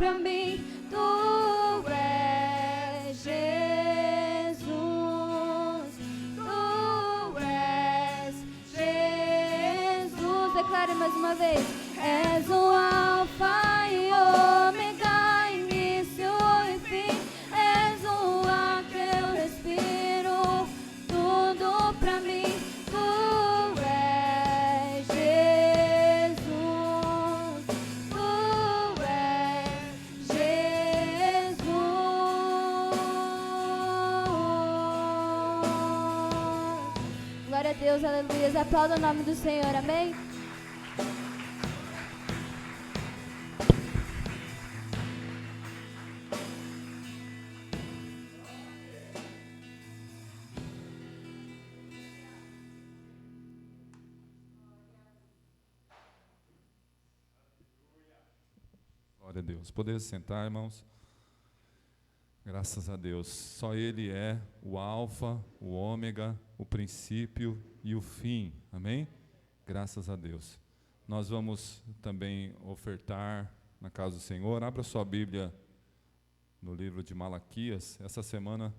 pra mim, tu és Jesus, tu és Jesus. Declare mais uma vez: és o Alfa e Ômega, início e fim, és o ar que eu respiro, tudo pra mim, tu és Jesus, tu és Jesus. Glória a Deus, aleluia. Aplauda o nome do Senhor, amém? Glória a Deus. Poder sentar, irmãos. Graças a Deus. Só Ele é o Alfa, o Ômega, o princípio e o fim. Amém? Graças a Deus. Nós vamos também ofertar na casa do Senhor. Abra sua Bíblia no livro de Malaquias. Essa semana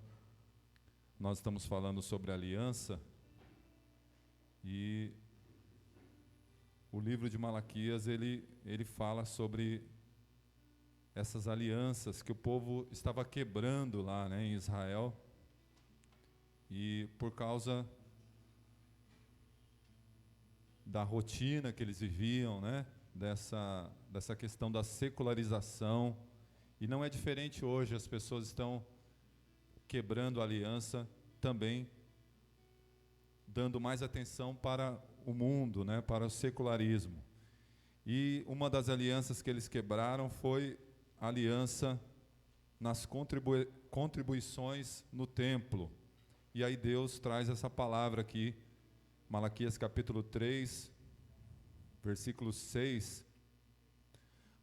nós estamos falando sobre aliança. E o livro de Malaquias, ele fala sobre essas alianças que o povo estava quebrando lá, né, em Israel, e por causa da rotina que eles viviam, né, dessa questão da secularização, e não é diferente hoje, as pessoas estão quebrando a aliança também, dando mais atenção para o mundo, né, para o secularismo. E uma das alianças que eles quebraram foi aliança nas contribuições no templo. E aí Deus traz essa palavra aqui, Malaquias capítulo 3, versículo 6,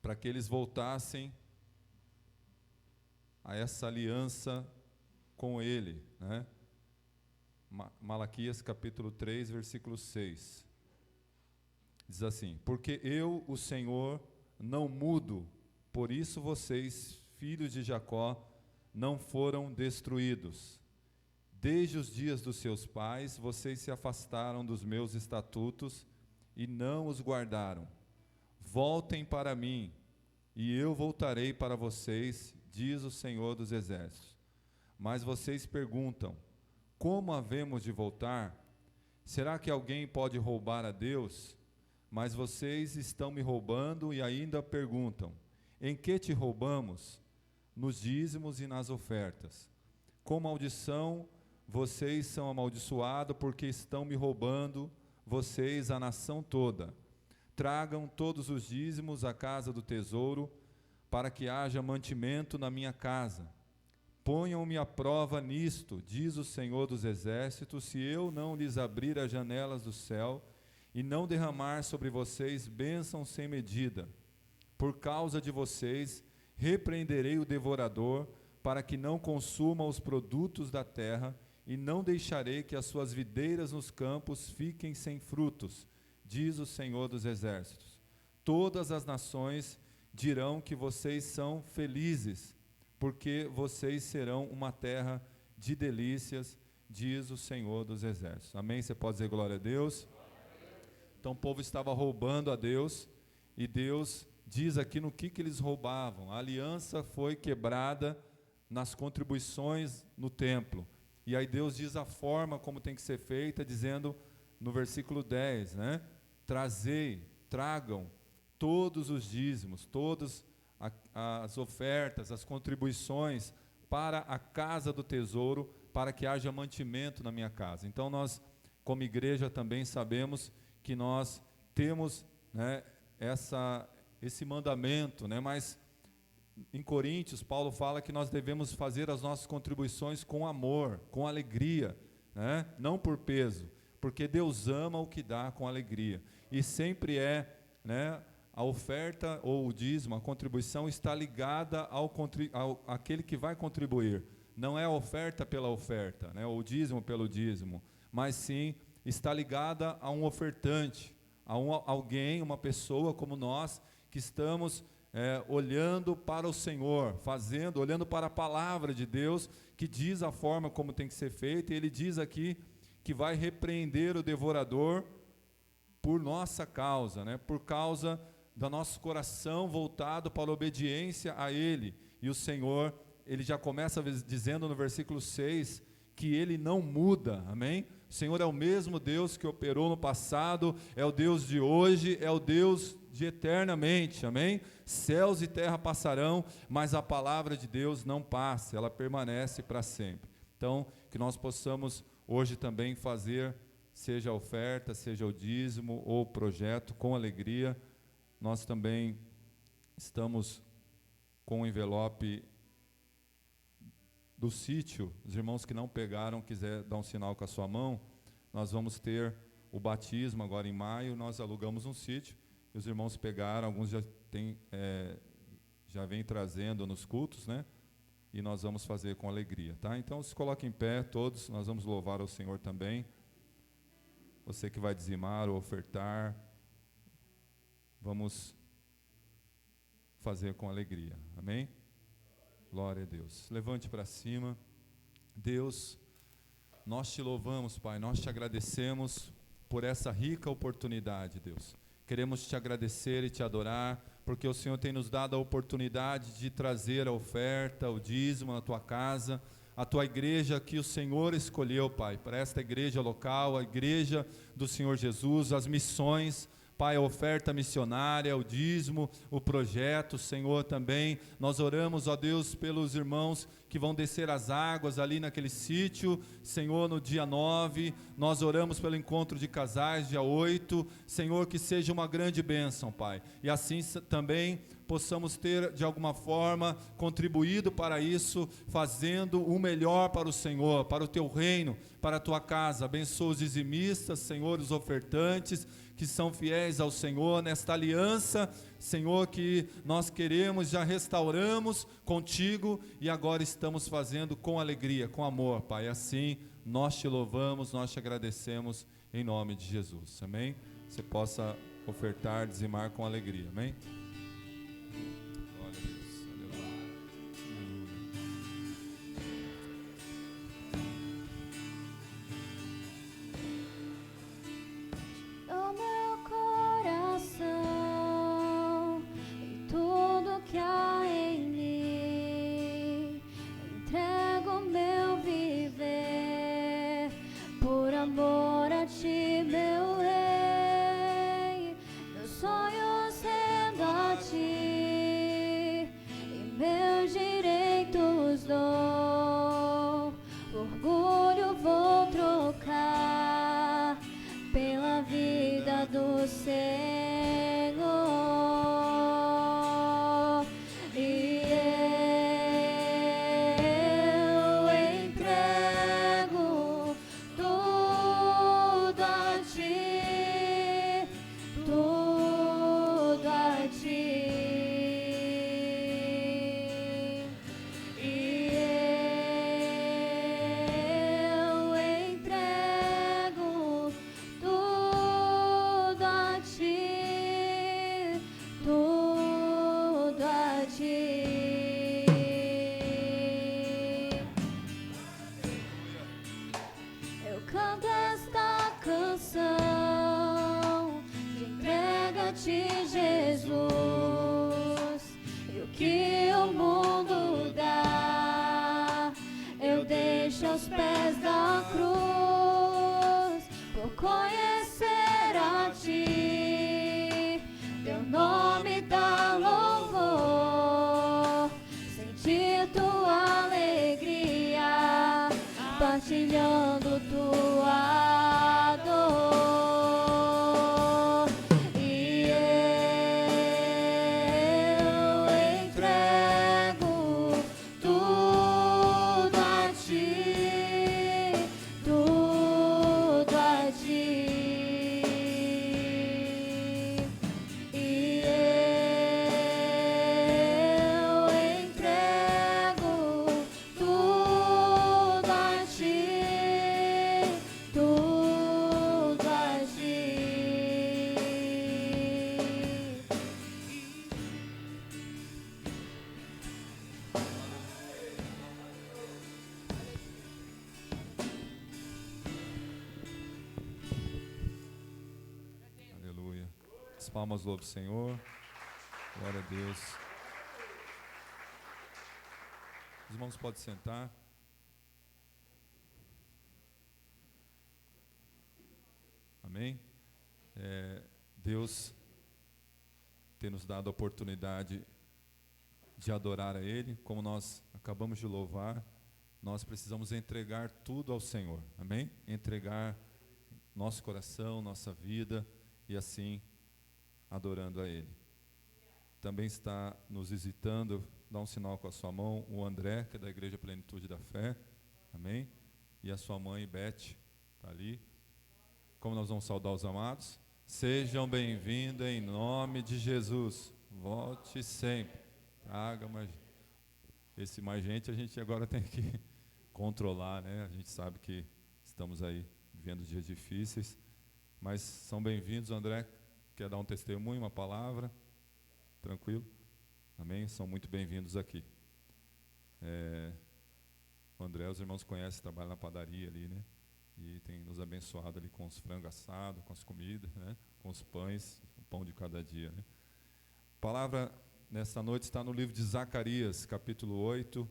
para que eles voltassem a essa aliança com Ele, né? Malaquias capítulo 3, versículo 6. Diz assim: porque eu, o Senhor, não mudo, por isso vocês, filhos de Jacó, não foram destruídos. Desde os dias dos seus pais, vocês se afastaram dos meus estatutos e não os guardaram. Voltem para mim, e eu voltarei para vocês, diz o Senhor dos Exércitos. Mas vocês perguntam: como havemos de voltar? Será que alguém pode roubar a Deus? Mas vocês estão me roubando e ainda perguntam: em que te roubamos? Nos dízimos e nas ofertas. Com maldição, vocês são amaldiçoados, porque estão me roubando, vocês, a nação toda. Tragam todos os dízimos à casa do tesouro, para que haja mantimento na minha casa. Ponham-me à prova nisto, diz o Senhor dos Exércitos, se eu não lhes abrir as janelas do céu e não derramar sobre vocês bênção sem medida. Por causa de vocês, repreenderei o devorador, para que não consuma os produtos da terra, e não deixarei que as suas videiras nos campos fiquem sem frutos, diz o Senhor dos Exércitos. Todas as nações dirão que vocês são felizes, porque vocês serão uma terra de delícias, diz o Senhor dos Exércitos. Amém? Você pode dizer glória a Deus? Então o povo estava roubando a Deus, e Deus diz aqui no que eles roubavam. A aliança foi quebrada nas contribuições no templo. E aí Deus diz a forma como tem que ser feita, dizendo no versículo 10, né? Tragam todos os dízimos, todas as ofertas, as contribuições para a casa do tesouro, para que haja mantimento na minha casa. Então nós, como igreja, também sabemos que nós temos, né, esse mandamento, né? Mas em Coríntios, Paulo fala que nós devemos fazer as nossas contribuições com amor, com alegria, né? Não por peso, porque Deus ama o que dá com alegria. E sempre né, a oferta ou o dízimo, a contribuição está ligada àquele que vai contribuir. Não é a oferta pela oferta, né, ou o dízimo pelo dízimo, mas sim está ligada a um ofertante, a alguém, uma pessoa como nós, que estamos olhando para o Senhor, olhando para a palavra de Deus, que diz a forma como tem que ser feito, e Ele diz aqui que vai repreender o devorador por nossa causa, por causa do nosso coração voltado para a obediência a Ele. E o Senhor, Ele já começa dizendo no versículo 6, que Ele não muda, amém? O Senhor é o mesmo Deus que operou no passado, é o Deus de hoje, é o Deus de eternamente, amém? Céus e terra passarão, mas a palavra de Deus não passa, ela permanece para sempre. Então, que nós possamos hoje também fazer, seja a oferta, seja o dízimo ou o projeto, com alegria. Nós também estamos com o envelope do sítio. Os irmãos que não pegaram, quiser dar um sinal com a sua mão, nós vamos ter o batismo agora em maio, nós alugamos um sítio, e os irmãos pegaram, alguns já vêm trazendo nos cultos, e nós vamos fazer com alegria, tá? Então se coloque em pé todos, nós vamos louvar ao Senhor também. Você que vai dizimar ou ofertar, vamos fazer com alegria, amém? Glória a Deus. Levante para cima. Deus, nós te louvamos, Pai, nós te agradecemos por essa rica oportunidade, Deus. Queremos te agradecer e te adorar, porque o Senhor tem nos dado a oportunidade de trazer a oferta, o dízimo na tua casa, a tua igreja que o Senhor escolheu, Pai, para esta igreja local, a igreja do Senhor Jesus, as missões, Pai, a oferta missionária, o dízimo, o projeto, Senhor, também. Nós oramos, ó Deus, pelos irmãos que vão descer as águas ali naquele sítio, Senhor, no dia 9. Nós oramos pelo encontro de casais, dia 8. Senhor, que seja uma grande bênção, Pai. E assim também possamos ter, de alguma forma, contribuído para isso, fazendo o melhor para o Senhor, para o teu reino, para a tua casa. Abençoa os dizimistas, Senhor, os ofertantes, que são fiéis ao Senhor, nesta aliança, Senhor, que nós queremos, já restauramos contigo, e agora estamos fazendo com alegria, com amor, Pai. Assim, nós te louvamos, nós te agradecemos, em nome de Jesus, amém? Você possa ofertar, dizimar com alegria, amém? Glória a Deus, O meu coração e tudo que há em mim, entrego meu viver por amor a ti, meu rei. Meus sonhos rendo a ti e meus direitos dou. Orgulho vou trocar pela vida do Senhor, e eu entrego tudo a ti, tudo a ti, e eu entrego tudo a ti, tudo a ti. Eu canto esta canção de entrega a ti, Jesus, e o que o mundo dá eu deixo aos pés da cruz, por conhecer a ti, teu nome dá louvor, sentir tua alegria, partilhando tua dor, e eu entrego tudo a ti, As palmas louvam o Senhor. Glória a Deus. Os irmãos podem sentar. Amém? Deus tem nos dado a oportunidade de adorar a Ele, como nós acabamos de louvar. Nós precisamos entregar tudo ao Senhor, amém? Entregar nosso coração, nossa vida, e assim adorando a Ele. Também está nos visitando, dá um sinal com a sua mão, o André, que é da Igreja Plenitude da Fé, amém? E a sua mãe, Beth, está ali. Como nós vamos saudar os amados? Sejam bem-vindos em nome de Jesus. Volte sempre. Traga mais. Esse mais gente a gente agora tem que controlar, né? A gente sabe que estamos aí vivendo dias difíceis, mas são bem-vindos. O André quer dar um testemunho, uma palavra? Tranquilo? Amém? São muito bem-vindos aqui. O André, os irmãos conhecem, trabalha na padaria ali, né? E tem nos abençoado ali com os frangos assados, com as comidas, né? Com os pães, o pão de cada dia, né? A palavra nesta noite está no livro de Zacarias, capítulo 8.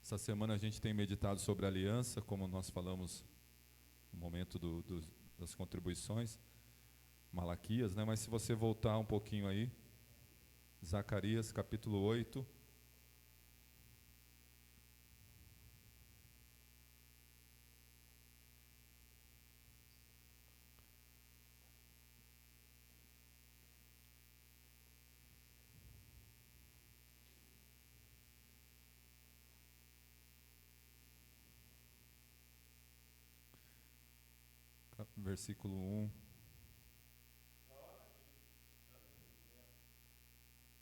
Essa semana a gente tem meditado sobre a aliança, como nós falamos no momento das contribuições, Malaquias, né? Mas se você voltar um pouquinho aí, Zacarias, capítulo 8. Versículo 1,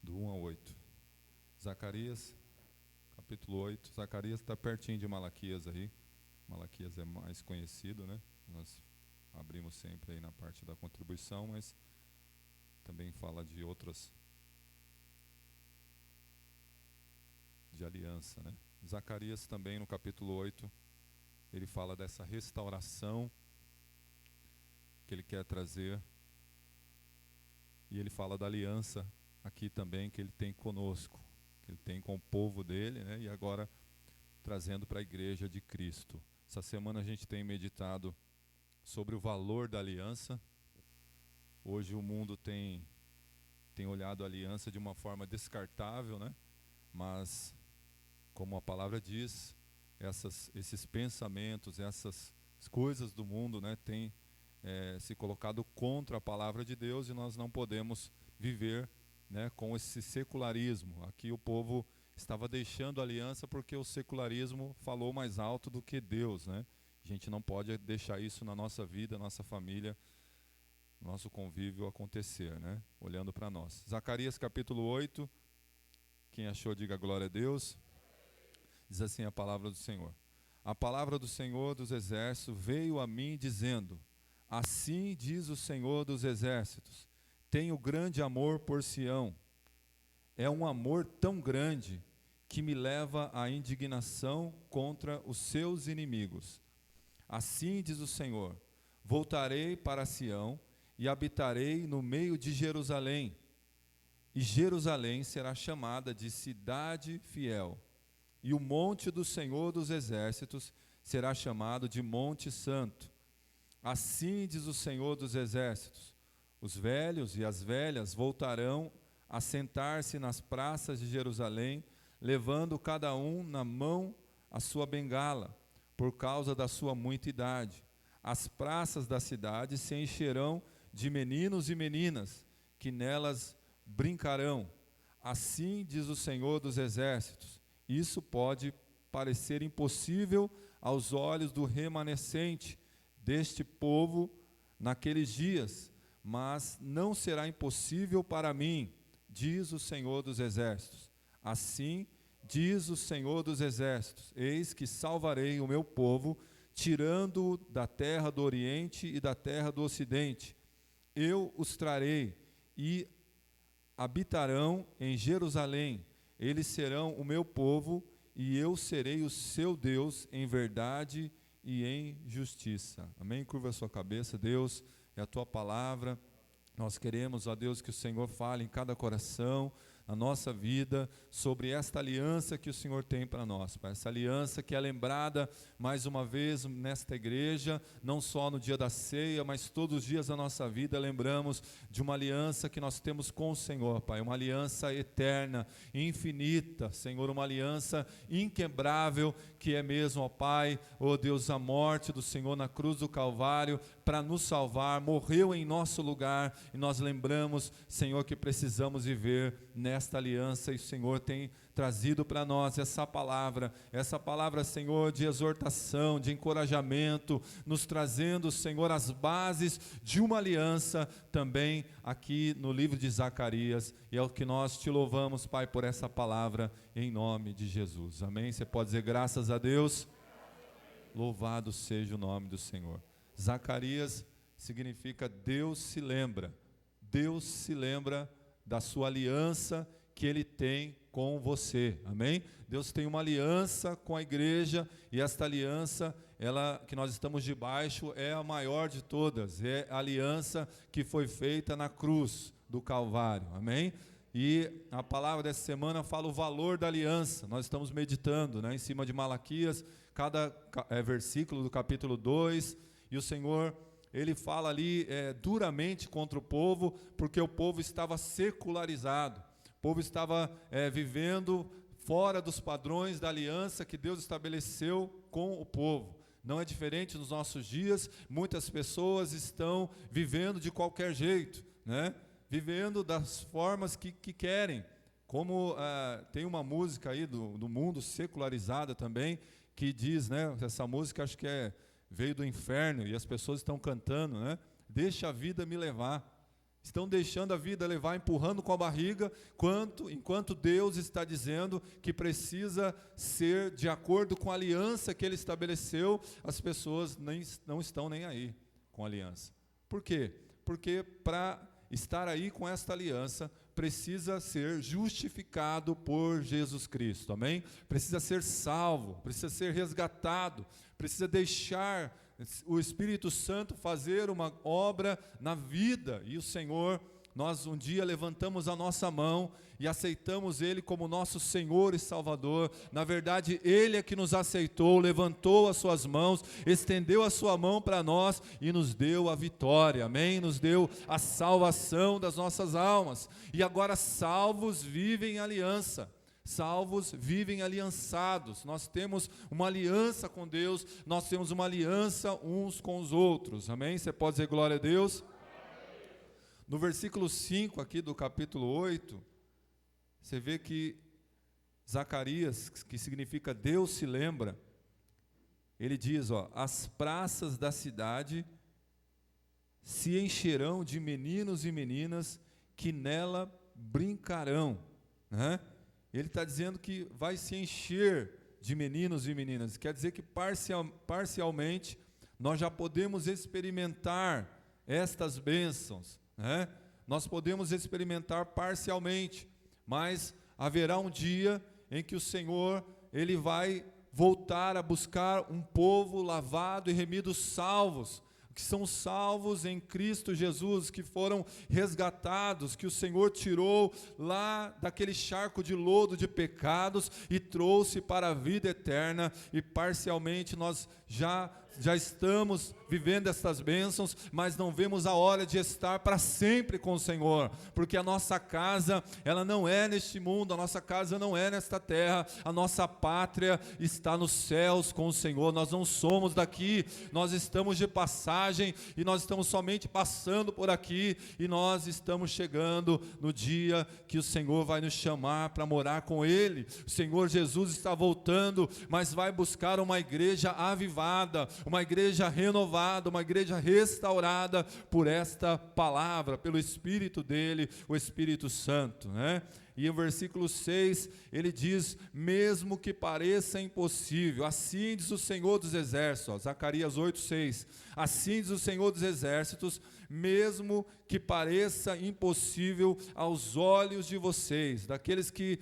do 1 ao 8. Zacarias, capítulo 8. Zacarias está pertinho de Malaquias aí. Malaquias é mais conhecido, né? Nós abrimos sempre aí na parte da contribuição, mas também fala de outras, de aliança, né? Zacarias também no capítulo 8, ele fala dessa restauração que ele quer trazer, e ele fala da aliança aqui também que ele tem conosco, que ele tem com o povo dele, né? E agora trazendo para a igreja de Cristo. Essa semana a gente tem meditado sobre o valor da aliança. Hoje o mundo tem olhado a aliança de uma forma descartável, né? Mas, como a palavra diz, esses pensamentos, essas coisas do mundo, né, têm se colocado contra a palavra de Deus, e nós não podemos viver, né, com esse secularismo. Aqui o povo estava deixando a aliança porque o secularismo falou mais alto do que Deus, né? A gente não pode deixar isso na nossa vida, nossa família, nosso convívio acontecer, né? Olhando para nós. Zacarias capítulo 8, quem achou diga glória a Deus. Diz assim a palavra do Senhor. A palavra do Senhor dos exércitos veio a mim dizendo: assim diz o Senhor dos exércitos, tenho grande amor por Sião. É um amor tão grande que me leva à indignação contra os seus inimigos. Assim diz o Senhor, voltarei para Sião e habitarei no meio de Jerusalém. E Jerusalém será chamada de cidade fiel. E o monte do Senhor dos exércitos será chamado de Monte Santo. Assim diz o Senhor dos exércitos, os velhos e as velhas voltarão a sentar-se nas praças de Jerusalém, levando cada um na mão a sua bengala, por causa da sua muita idade. As praças da cidade se encherão de meninos e meninas, que nelas brincarão. Assim diz o Senhor dos exércitos. Isso pode parecer impossível aos olhos do remanescente deste povo naqueles dias, mas não será impossível para mim, diz o Senhor dos exércitos. Assim diz o Senhor dos exércitos, eis que salvarei o meu povo, tirando-o da terra do oriente e da terra do ocidente. Eu os trarei e habitarão em Jerusalém. Eles serão o meu povo e eu serei o seu Deus em verdade e em justiça. Amém? Curva a sua cabeça. Deus, é a Tua palavra. Nós queremos, ó Deus, que o Senhor fale em cada coração, na nossa vida, sobre esta aliança que o Senhor tem para nós, Pai. Essa aliança que é lembrada mais uma vez nesta igreja, não só no dia da ceia, mas todos os dias da nossa vida lembramos de uma aliança que nós temos com o Senhor, Pai, uma aliança eterna, infinita, Senhor, uma aliança inquebrável, que é mesmo, ó Pai, ó Deus, a morte do Senhor na cruz do Calvário, para nos salvar, morreu em nosso lugar, e nós lembramos, Senhor, que precisamos viver nesta aliança, e o Senhor tem trazido para nós essa palavra, Senhor, de exortação, de encorajamento, nos trazendo, Senhor, as bases de uma aliança também aqui no livro de Zacarias, e é o que nós te louvamos, Pai, por essa palavra, em nome de Jesus, amém? Você pode dizer graças a Deus? Louvado seja o nome do Senhor. Zacarias significa Deus se lembra da sua aliança que Ele tem com você, amém? Deus tem uma aliança com a igreja, e esta aliança, ela que nós estamos debaixo, é a maior de todas, é a aliança que foi feita na cruz do Calvário, amém? E a palavra dessa semana fala o valor da aliança. Nós estamos meditando, né, em cima de Malaquias, cada versículo do capítulo 2, e o Senhor, Ele fala ali duramente contra o povo, porque o povo estava secularizado, o povo estava vivendo fora dos padrões da aliança que Deus estabeleceu com o povo. Não é diferente nos nossos dias, muitas pessoas estão vivendo de qualquer jeito, né? Vivendo das formas que querem, como tem uma música aí do mundo secularizada também, que diz, né, essa música acho que veio do inferno, e as pessoas estão cantando, né? Deixa a vida me levar. Estão deixando a vida levar, empurrando com a barriga, enquanto Deus está dizendo que precisa ser de acordo com a aliança que Ele estabeleceu, as pessoas não estão nem aí com a aliança. Por quê? Porque para estar aí com esta aliança, precisa ser justificado por Jesus Cristo, amém? Precisa ser salvo, precisa ser resgatado, precisa deixar o Espírito Santo fazer uma obra na vida, e o Senhor, nós um dia levantamos a nossa mão e aceitamos Ele como nosso Senhor e Salvador. Na verdade, Ele é que nos aceitou, levantou as suas mãos, estendeu a sua mão para nós e nos deu a vitória, amém? Nos deu a salvação das nossas almas, e agora salvos vivem em aliança. Salvos vivem aliançados. Nós temos uma aliança com Deus, nós temos uma aliança uns com os outros, amém? Você pode dizer glória a Deus? No versículo 5 aqui do capítulo 8, você vê que Zacarias, que significa Deus se lembra, ele diz, as praças da cidade se encherão de meninos e meninas que nela brincarão, né? Ele está dizendo que vai se encher de meninos e meninas, quer dizer que parcialmente nós já podemos experimentar estas bênçãos, né? Nós podemos experimentar parcialmente, mas haverá um dia em que o Senhor, Ele vai voltar a buscar um povo lavado e remido, salvos, que são salvos em Cristo Jesus, que foram resgatados, que o Senhor tirou lá daquele charco de lodo de pecados e trouxe para a vida eterna, e parcialmente nós já estamos vivendo estas bênçãos, mas não vemos a hora de estar para sempre com o Senhor, porque a nossa casa, ela não é neste mundo, a nossa casa não é nesta terra, a nossa pátria está nos céus com o Senhor. Nós não somos daqui, nós estamos de passagem, e nós estamos somente passando por aqui, e nós estamos chegando no dia que o Senhor vai nos chamar para morar com Ele. O Senhor Jesus está voltando, mas vai buscar uma igreja avivada, uma igreja renovada, uma igreja restaurada por esta palavra, pelo Espírito dele, o Espírito Santo, né? E o versículo 6, ele diz, mesmo que pareça impossível, assim diz o Senhor dos Exércitos, Zacarias 8:6, assim diz o Senhor dos Exércitos, mesmo que pareça impossível aos olhos de vocês, daqueles que,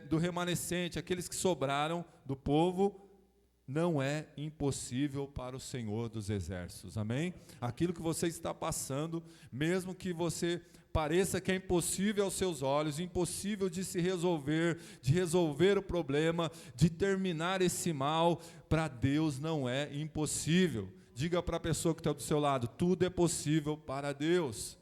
do remanescente, aqueles que sobraram do povo, não é impossível para o Senhor dos Exércitos, amém? Aquilo que você está passando, mesmo que você pareça que é impossível aos seus olhos, impossível de se resolver, de resolver o problema, de terminar esse mal, para Deus não é impossível. Diga para a pessoa que está do seu lado, tudo é possível para Deus.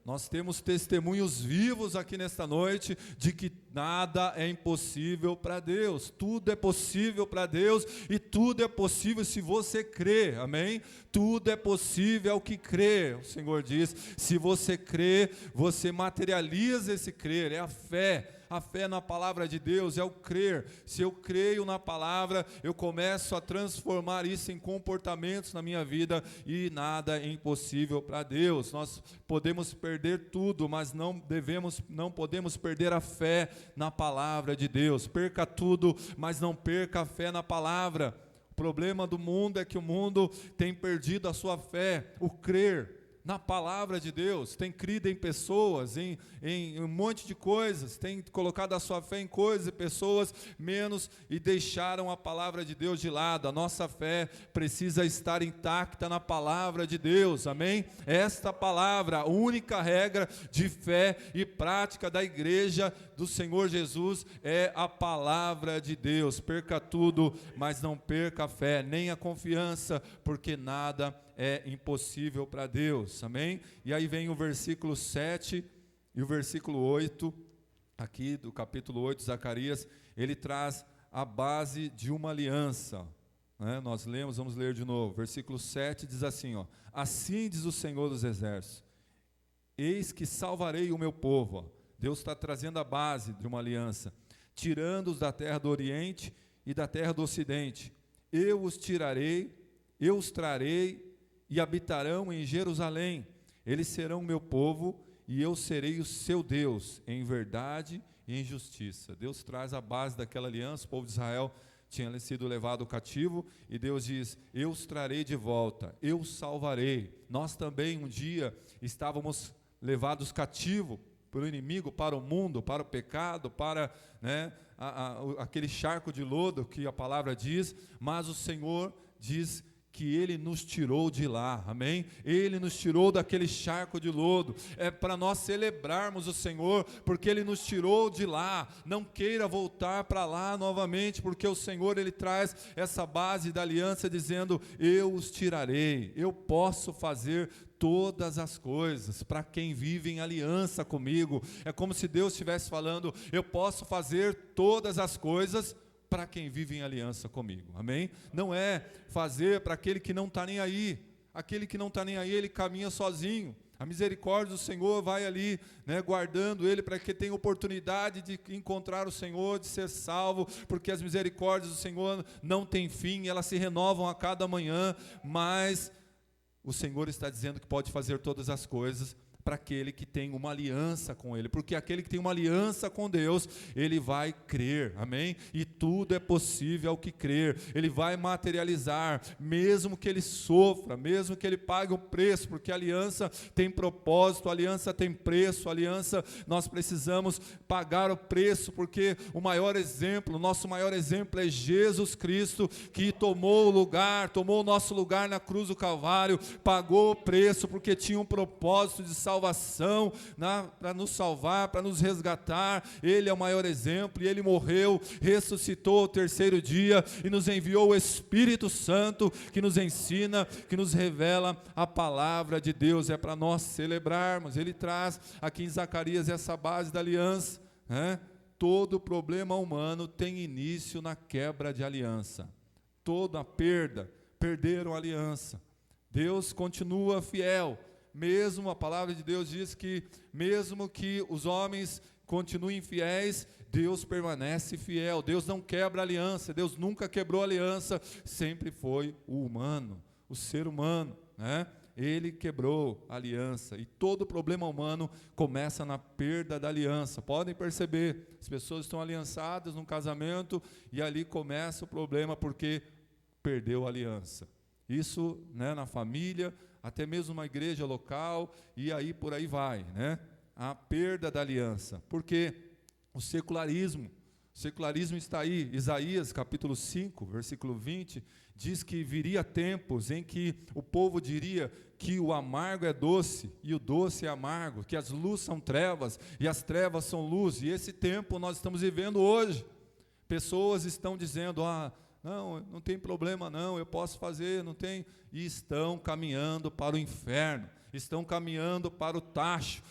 Nós temos testemunhos vivos aqui nesta noite de que nada é impossível para Deus. Tudo é possível para Deus e tudo é possível se você crê, amém? Tudo é possível ao que crê. O Senhor diz, se você crê, você materializa esse crer, é a fé. A fé na palavra de Deus é o crer. Se eu creio na palavra, eu começo a transformar isso em comportamentos na minha vida e nada é impossível para Deus. Nós podemos perder tudo, mas não podemos perder a fé na palavra de Deus. Perca tudo, mas não perca a fé na palavra. O problema do mundo é que o mundo tem perdido a sua fé, o crer na palavra de Deus, tem crido em pessoas, em um monte de coisas, tem colocado a sua fé em coisas e pessoas menos e deixaram a palavra de Deus de lado. A nossa fé precisa estar intacta na palavra de Deus, amém? Esta palavra, a única regra de fé e prática da igreja do Senhor Jesus é a palavra de Deus. Perca tudo, mas não perca a fé, nem a confiança, porque nada é impossível para Deus, amém? E aí vem o versículo 7 e o versículo 8, aqui do capítulo 8 de Zacarias, ele traz a base de uma aliança, né? Nós lemos, vamos ler de novo, versículo 7 diz assim, ó, assim diz o Senhor dos Exércitos, eis que salvarei o meu povo, ó. Deus está trazendo a base de uma aliança, tirando-os da terra do Oriente e da terra do Ocidente, eu os tirarei, eu os trarei, e habitarão em Jerusalém, eles serão meu povo, e eu serei o seu Deus, em verdade e em justiça. Deus traz a base daquela aliança, o povo de Israel tinha sido levado cativo, e Deus diz, eu os trarei de volta, eu os salvarei. Nós também um dia estávamos levados cativo pelo inimigo, para o mundo, para o pecado, para, né, aquele charco de lodo que a palavra diz, mas o Senhor diz que Ele nos tirou de lá, amém? Ele nos tirou daquele charco de lodo, é para nós celebrarmos o Senhor, porque Ele nos tirou de lá. Não queira voltar para lá novamente, porque o Senhor, Ele traz essa base da aliança, dizendo, eu os tirarei, eu posso fazer todas as coisas, para quem vive em aliança comigo. É como se Deus estivesse falando, eu posso fazer todas as coisas, para quem vive em aliança comigo, amém? Não é fazer para aquele que não está nem aí, aquele que não está nem aí, ele caminha sozinho, a misericórdia do Senhor vai ali, né, guardando ele, para que tenha oportunidade de encontrar o Senhor, de ser salvo, porque as misericórdias do Senhor não têm fim, elas se renovam a cada manhã, mas o Senhor está dizendo que pode fazer todas as coisas, para aquele que tem uma aliança com Ele, porque aquele que tem uma aliança com Deus, ele vai crer, amém? E tudo é possível ao que crer, ele vai materializar, mesmo que ele sofra, mesmo que ele pague o preço, porque a aliança tem propósito, a aliança tem preço, a aliança, nós precisamos pagar o preço, porque o maior exemplo, o nosso maior exemplo é Jesus Cristo, que tomou o nosso lugar na cruz do Calvário, pagou o preço, porque tinha um propósito de salvação, para nos salvar, para nos resgatar. Ele é o maior exemplo, e Ele morreu, ressuscitou ao terceiro dia, e nos enviou o Espírito Santo, que nos ensina, que nos revela a palavra de Deus, é para nós celebrarmos. Ele traz aqui em Zacarias essa base da aliança, né? Todo problema humano tem início na quebra de aliança, toda a perderam a aliança. Deus continua fiel, mesmo a palavra de Deus diz que mesmo que os homens continuem fiéis, Deus permanece fiel, Deus não quebra aliança, Deus nunca quebrou aliança, sempre foi o humano, o ser humano, né? Ele quebrou a aliança, e todo problema humano começa na perda da aliança. Podem perceber, as pessoas estão aliançadas num casamento, e ali começa o problema, porque perdeu a aliança. Isso, né, na família, até mesmo uma igreja local, e aí por aí vai, né? A perda da aliança, porque o secularismo, O secularismo está aí. Isaías, capítulo 5, versículo 20, diz que viria tempos em que o povo diria que o amargo é doce e o doce é amargo, que as luzes são trevas e as trevas são luz. E esse tempo nós estamos vivendo hoje. Pessoas estão dizendo, não tem problema não, eu posso fazer, não tem. E estão caminhando para o inferno. Estão caminhando para o tacho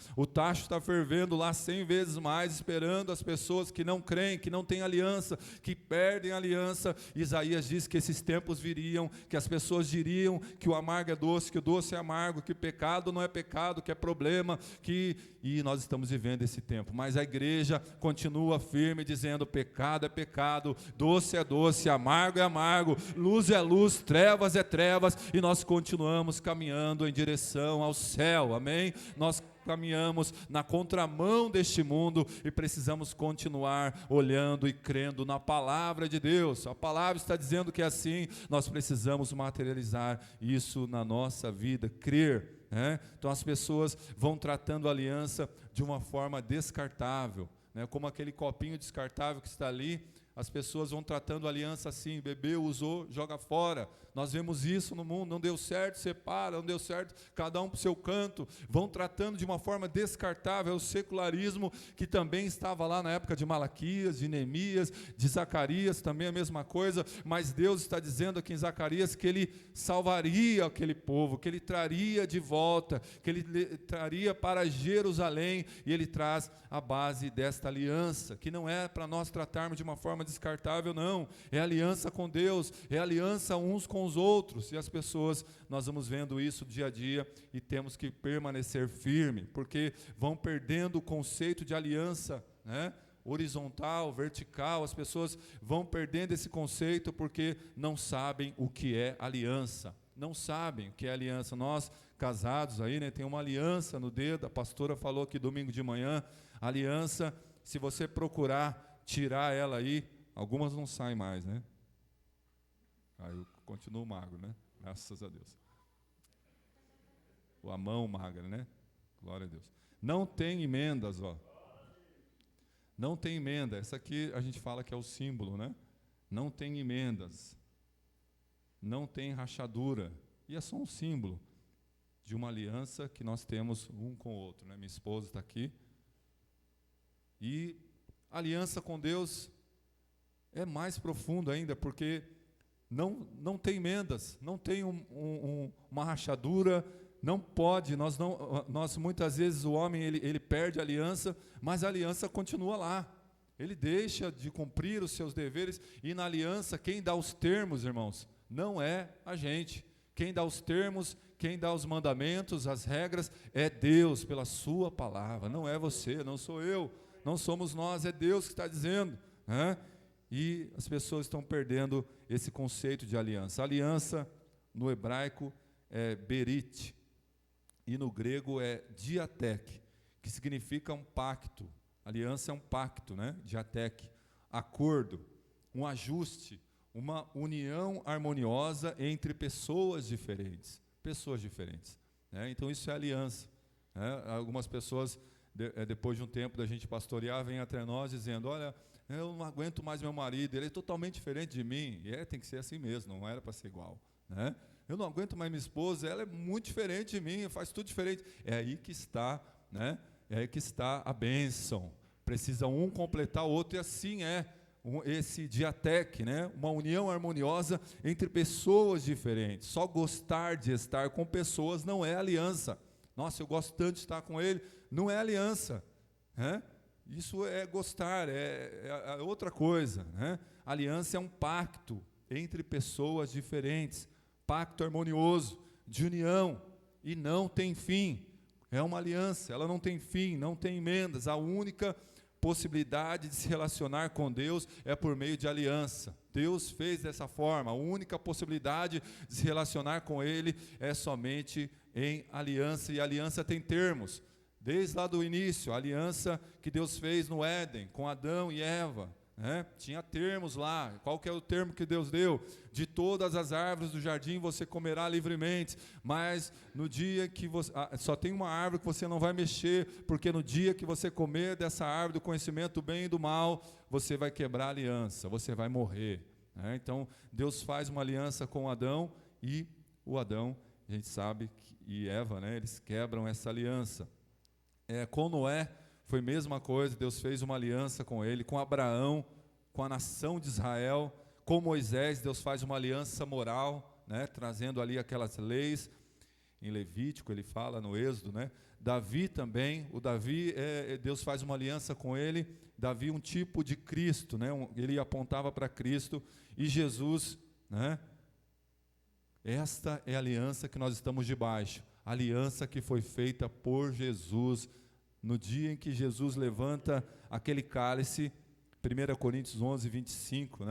está fervendo lá 100 vezes mais, esperando as pessoas que não creem, que não têm aliança, que perdem a aliança. Isaías diz que esses tempos viriam, que as pessoas diriam que o amargo é doce, que o doce é amargo, que pecado não é pecado, que é problema, e nós estamos vivendo esse tempo, mas a igreja continua firme, dizendo, pecado é pecado, doce é doce, amargo é amargo, luz é luz, trevas é trevas, e nós continuamos caminhando em direção ao céu, amém? Nós caminhamos na contramão deste mundo e precisamos continuar olhando e crendo na palavra de Deus. A palavra está dizendo que é assim, nós precisamos materializar isso na nossa vida, crer, né? Então as pessoas vão tratando a aliança de uma forma descartável, né? Como aquele copinho descartável que está ali. As pessoas vão tratando a aliança assim, bebeu, usou, joga fora. Nós vemos isso no mundo, não deu certo, separa, não deu certo, cada um para o seu canto. Vão tratando de uma forma descartável. É o secularismo que também estava lá na época de Malaquias, de Neemias, de Zacarias, também a mesma coisa. Mas Deus está dizendo aqui em Zacarias que Ele salvaria aquele povo, que Ele traria de volta, que Ele traria para Jerusalém. E Ele traz a base desta aliança, que não é para nós tratarmos de uma forma descartável, não, é aliança com Deus, é aliança uns com os outros, e as pessoas, nós vamos vendo isso dia a dia, e temos que permanecer firme, porque vão perdendo o conceito de aliança, né? Horizontal, vertical, as pessoas vão perdendo esse conceito, porque não sabem o que é aliança, não sabem o que é aliança. Nós, casados aí, né, tem uma aliança no dedo, a pastora falou aqui domingo de manhã, aliança, se você procurar tirar ela aí, algumas não saem mais, né? Aí eu continuo magro, né? Graças a Deus. A mão magra, né? Glória a Deus. Não tem emendas, ó. Não tem emenda. Essa aqui a gente fala que é o símbolo, né? Não tem emendas. Não tem rachadura. E é só um símbolo de uma aliança que nós temos um com o outro, né? Minha esposa está aqui. E a aliança com Deus é mais profundo ainda, porque não tem emendas, não tem uma rachadura, não pode, nós muitas vezes o homem ele perde a aliança, mas a aliança continua lá, ele deixa de cumprir os seus deveres, e na aliança quem dá os termos, irmãos, não é a gente, quem dá os termos, quem dá os mandamentos, as regras, é Deus, pela sua palavra, não é você, não sou eu, não somos nós, é Deus que está dizendo, né? E as pessoas estão perdendo esse conceito de aliança. Aliança, no hebraico, é berit, e no grego é diatek, que significa um pacto. Aliança é um pacto, né? Diatek, acordo, um ajuste, uma união harmoniosa entre pessoas diferentes, né? Então isso é aliança, né? Algumas pessoas, depois de um tempo da gente pastorear, vem até nós dizendo, olha, eu não aguento mais meu marido, ele é totalmente diferente de mim, e tem que ser assim mesmo, não era para ser igual, né? Eu não aguento mais minha esposa, ela é muito diferente de mim, faz tudo diferente. É aí que está, né? É aí que está a bênção, precisa um completar o outro, e assim esse diatek, né? Uma união harmoniosa entre pessoas diferentes. Só gostar de estar com pessoas não é aliança. Nossa, eu gosto tanto de estar com ele, não é aliança, né? Isso é gostar, é outra coisa, né? Aliança é um pacto entre pessoas diferentes, pacto harmonioso, de união, e não tem fim. É uma aliança, ela não tem fim, não tem emendas. A única possibilidade de se relacionar com Deus é por meio de aliança. Deus fez dessa forma, a única possibilidade de se relacionar com Ele é somente em aliança, e a aliança tem termos. Desde lá do início, a aliança que Deus fez no Éden, com Adão e Eva, Tinha termos lá. Qual que é o termo que Deus deu? De todas as árvores do jardim você comerá livremente, mas no dia que você... só tem uma árvore que você não vai mexer, porque no dia que você comer dessa árvore do conhecimento do bem e do mal, você vai quebrar a aliança, você vai morrer. Então, Deus faz uma aliança com Adão, e o Adão, a gente sabe, e Eva, eles quebram essa aliança. Com Noé, foi a mesma coisa. Deus fez uma aliança com ele, com Abraão, com a nação de Israel. Com Moisés, Deus faz uma aliança moral, trazendo ali aquelas leis. Em Levítico ele fala, no Êxodo, Davi também, o Davi, Deus faz uma aliança com ele. Davi, um tipo de Cristo, ele apontava para Cristo. E Jesus, esta é a aliança que nós estamos debaixo, a aliança que foi feita por Jesus. No dia em que Jesus levanta aquele cálice, 1 Coríntios 11, 25,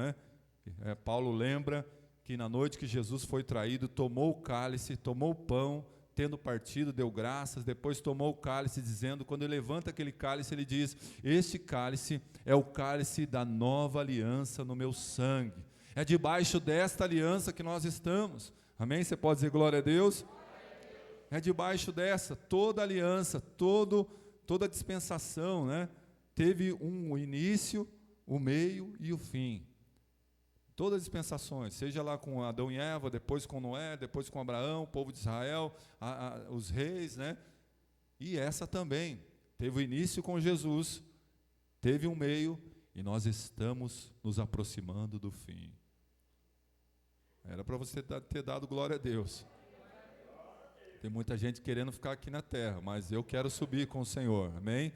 Paulo lembra que na noite que Jesus foi traído, tomou o cálice, tomou o pão, tendo partido, deu graças, depois tomou o cálice, dizendo, quando ele levanta aquele cálice, ele diz, este cálice é o cálice da nova aliança no meu sangue. É debaixo desta aliança que nós estamos. Amém? Você pode dizer glória a Deus? É debaixo dessa, toda aliança, toda dispensação, teve um início, o meio e o fim. Todas as dispensações, seja lá com Adão e Eva, depois com Noé, depois com Abraão, o povo de Israel, os reis, E essa também, teve o início com Jesus, teve um meio, e nós estamos nos aproximando do fim. Era para você ter dado glória a Deus. Tem muita gente querendo ficar aqui na terra, mas eu quero subir com o Senhor, amém?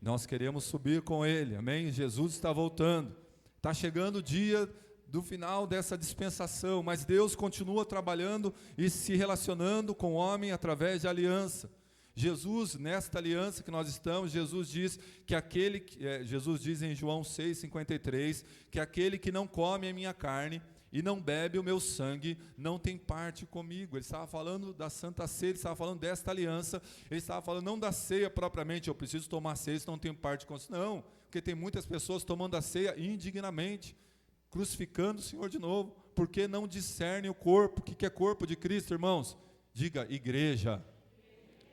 Nós queremos subir com Ele, amém? Jesus está voltando, está chegando o dia do final dessa dispensação, mas Deus continua trabalhando e se relacionando com o homem através de aliança. Jesus, nesta aliança que nós estamos, Jesus diz Jesus diz em João 6,53, que aquele que não come a minha carne e não bebe o meu sangue, não tem parte comigo. Ele estava falando da Santa Ceia, ele estava falando desta aliança, ele estava falando não da ceia propriamente, eu preciso tomar ceia, senão não tenho parte com isso. Não, porque tem muitas pessoas tomando a ceia indignamente, crucificando o Senhor de novo, porque não discernem o corpo. O que é corpo de Cristo, irmãos? Diga, igreja.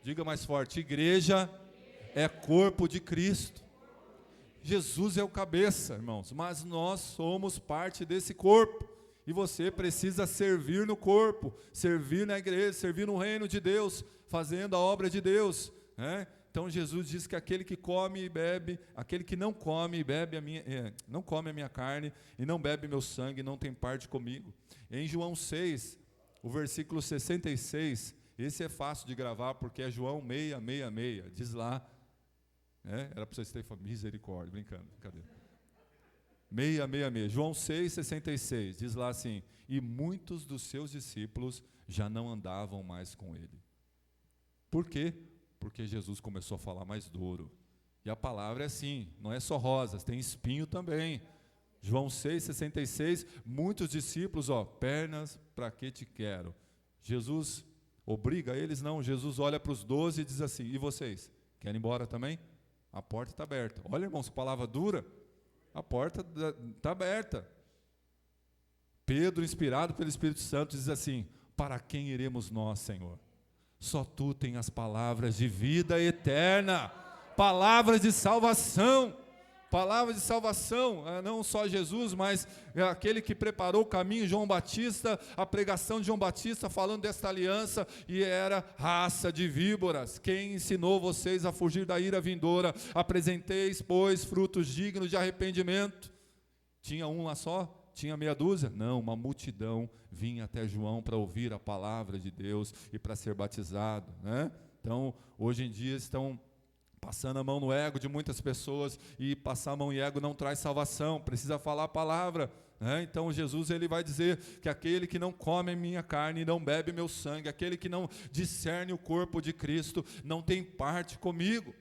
Diga mais forte, igreja é corpo de Cristo. Jesus é o cabeça, irmãos, mas nós somos parte desse corpo. E você precisa servir no corpo, servir na igreja, servir no reino de Deus, fazendo a obra de Deus. Então Jesus diz que aquele que come e bebe, aquele que não come e bebe não come a minha carne e não bebe meu sangue, não tem parte comigo. Em João 6, o versículo 66, esse é fácil de gravar porque é João 6,66, diz lá, era para vocês terem misericórdia, brincando, brincadeira. 666, João 6,66, diz lá assim, e muitos dos seus discípulos já não andavam mais com ele. Por quê? Porque Jesus começou a falar mais duro. E a palavra é assim, não é só rosas, tem espinho também. João 6,66, muitos discípulos, pernas, para que te quero? Jesus obriga eles? Não, Jesus olha para os 12 e diz assim, e vocês, querem ir embora também? A porta está aberta. Olha, irmãos, palavra dura. A porta está aberta. Pedro, inspirado pelo Espírito Santo, diz assim, para quem iremos nós, Senhor? Só Tu tens as palavras de vida eterna, palavras de salvação, não só Jesus, mas aquele que preparou o caminho, João Batista, a pregação de João Batista, falando desta aliança, e era raça de víboras, quem ensinou vocês a fugir da ira vindoura? Apresenteis, pois, frutos dignos de arrependimento. Tinha um lá só? Tinha meia dúzia? Não, uma multidão vinha até João para ouvir a palavra de Deus e para ser batizado, Então, hoje em dia estão passando a mão no ego de muitas pessoas, e passar a mão em ego não traz salvação, precisa falar a palavra, Então Jesus ele vai dizer que aquele que não come a minha carne e não bebe meu sangue, aquele que não discerne o corpo de Cristo, não tem parte comigo.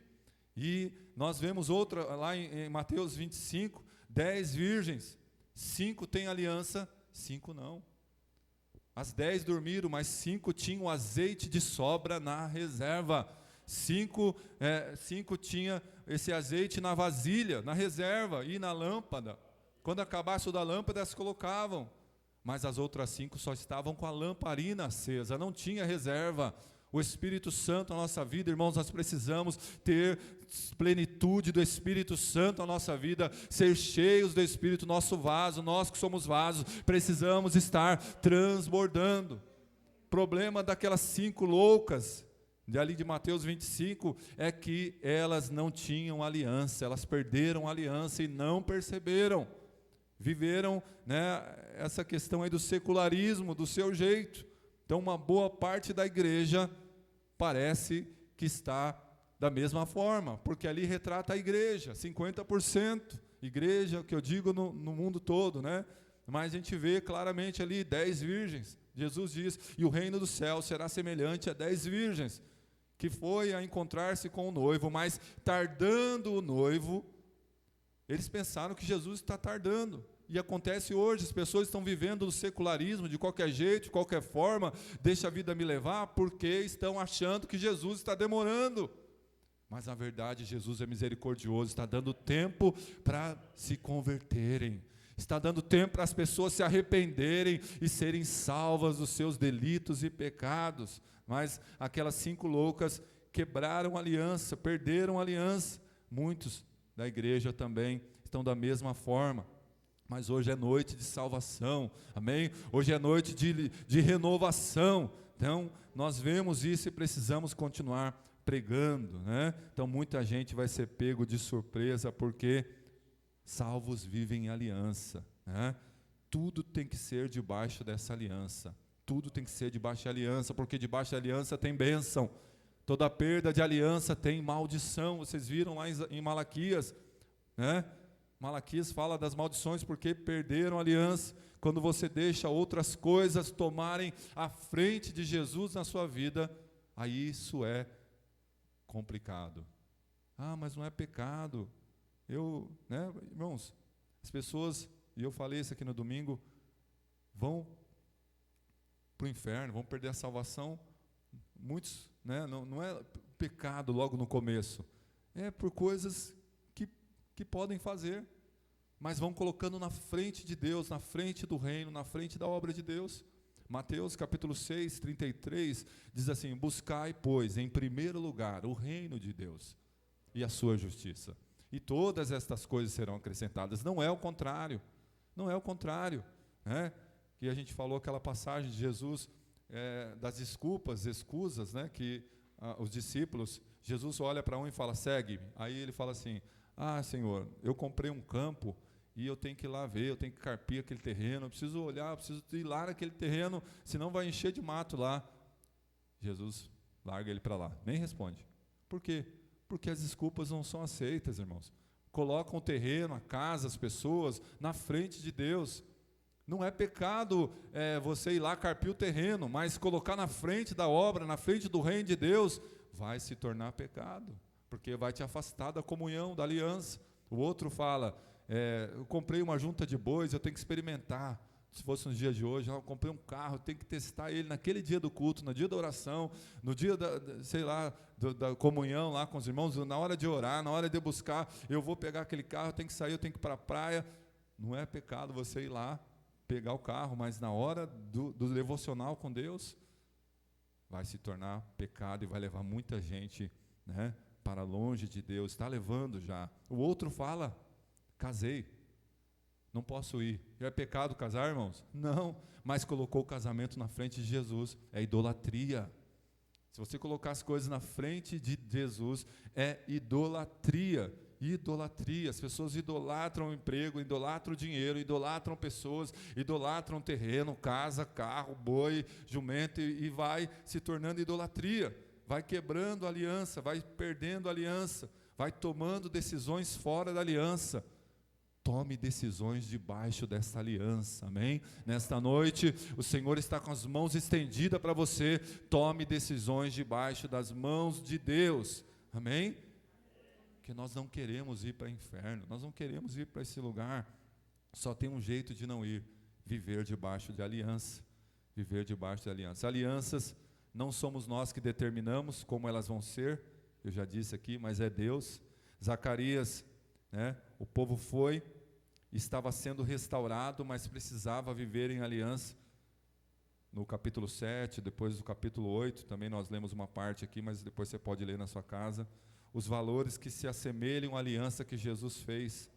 E nós vemos outra lá em Mateus 25, 10 virgens, 5 têm aliança, 5 não. As 10 dormiram, mas 5 tinham azeite de sobra na reserva. 5 tinha esse azeite na vasilha, na reserva e na lâmpada. Quando acabasse o da lâmpada, elas colocavam. Mas as outras 5 só estavam com a lamparina acesa, não tinha reserva. O Espírito Santo na nossa vida, irmãos, nós precisamos ter plenitude do Espírito Santo na nossa vida, ser cheios do Espírito, nosso vaso, nós que somos vasos, precisamos estar transbordando. Problema daquelas 5 loucas, ali de Mateus 25, é que elas não tinham aliança, elas perderam a aliança e não perceberam. Viveram, né, essa questão aí do secularismo, do seu jeito. Então uma boa parte da igreja parece que está da mesma forma, porque ali retrata a igreja, 50%, igreja, que eu digo no mundo todo, né? Mas a gente vê claramente ali 10 virgens, Jesus diz, e o reino do céu será semelhante a 10 virgens, que foi a encontrar-se com o noivo, mas tardando o noivo, eles pensaram que Jesus está tardando. E acontece hoje, as pessoas estão vivendo o secularismo de qualquer jeito, de qualquer forma, deixa a vida me levar, porque estão achando que Jesus está demorando. Mas na verdade Jesus é misericordioso, está dando tempo para se converterem, está dando tempo para as pessoas se arrependerem e serem salvas dos seus delitos e pecados. Mas aquelas 5 loucas quebraram a aliança, perderam a aliança. Muitos da igreja também estão da mesma forma. Mas hoje é noite de salvação, amém? Hoje é noite de renovação. Então, nós vemos isso e precisamos continuar pregando, né? Então, muita gente vai ser pego de surpresa, porque salvos vivem em aliança, né? Tudo tem que ser debaixo dessa aliança. Tudo tem que ser debaixo da aliança, porque debaixo da aliança tem bênção. Toda perda de aliança tem maldição. Vocês viram lá em Malaquias, né? Malaquias fala das maldições porque perderam a aliança. Quando você deixa outras coisas tomarem a frente de Jesus na sua vida, aí isso é complicado. Ah, mas não é pecado. Né, irmãos, as pessoas, e eu falei isso aqui no domingo, vão para o inferno, vão perder a salvação. Muitos, né, não é pecado logo no começo, é por coisas que podem fazer, mas vão colocando na frente de Deus, na frente do reino, na frente da obra de Deus. Mateus capítulo 6, 33, diz assim: buscai, pois, em primeiro lugar o reino de Deus e a sua justiça, e todas estas coisas serão acrescentadas. Não é o contrário, não é o contrário, né? Que a gente falou aquela passagem de Jesus, das escusas, né? Que os discípulos, Jesus olha para um e fala: segue-me. Aí ele fala assim: ah, Senhor, eu comprei um campo e eu tenho que ir lá ver, eu tenho que carpir aquele terreno, eu preciso olhar, eu preciso ir lá naquele terreno, senão vai encher de mato lá. Jesus larga ele para lá, nem responde. Por quê? Porque as desculpas não são aceitas, irmãos. Colocam o terreno, a casa, as pessoas na frente de Deus. Não é pecado você ir lá carpir o terreno, mas colocar na frente da obra, na frente do reino de Deus, vai se tornar pecado, porque vai te afastar da comunhão, da aliança. O outro fala: eu comprei uma junta de bois, eu tenho que experimentar. Se fosse nos dias de hoje, eu comprei um carro, eu tenho que testar ele naquele dia do culto, no dia da oração, no dia da comunhão lá com os irmãos, na hora de orar, na hora de buscar, eu vou pegar aquele carro, eu tenho que sair, eu tenho que ir para a praia. Não é pecado você ir lá, pegar o carro, mas na hora do devocional com Deus, vai se tornar pecado e vai levar muita gente, né, para longe de Deus. Está levando já. O outro fala: casei, não posso ir. É pecado casar, irmãos? Não, mas colocou o casamento na frente de Jesus. É idolatria. Se você colocar as coisas na frente de Jesus, é idolatria. Idolatria. As pessoas idolatram o emprego, idolatram o dinheiro, idolatram pessoas, idolatram terreno, casa, carro, boi, jumento, e vai se tornando idolatria. Vai quebrando a aliança, vai perdendo a aliança, vai tomando decisões fora da aliança. Tome decisões debaixo dessa aliança, amém? Nesta noite, o Senhor está com as mãos estendidas para você. Tome decisões debaixo das mãos de Deus, amém? Porque nós não queremos ir para o inferno, nós não queremos ir para esse lugar. Só tem um jeito de não ir: viver debaixo de aliança. Viver debaixo de aliança. Alianças não somos nós que determinamos como elas vão ser, eu já disse aqui, mas é Deus. Zacarias, né, o povo foi estava sendo restaurado, mas precisava viver em aliança. No capítulo 7, depois do capítulo 8, também nós lemos uma parte aqui, mas depois você pode ler na sua casa, os valores que se assemelham à aliança que Jesus fez,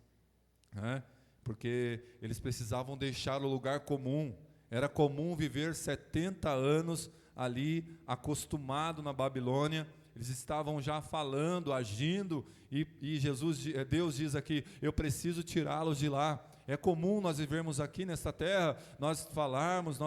né? Porque eles precisavam deixar o lugar comum. Era comum viver 70 anos ali, acostumado na Babilônia. Eles estavam já falando, agindo, e Deus diz aqui, eu preciso tirá-los de lá. É comum nós vivermos aqui nesta terra, nós falarmos,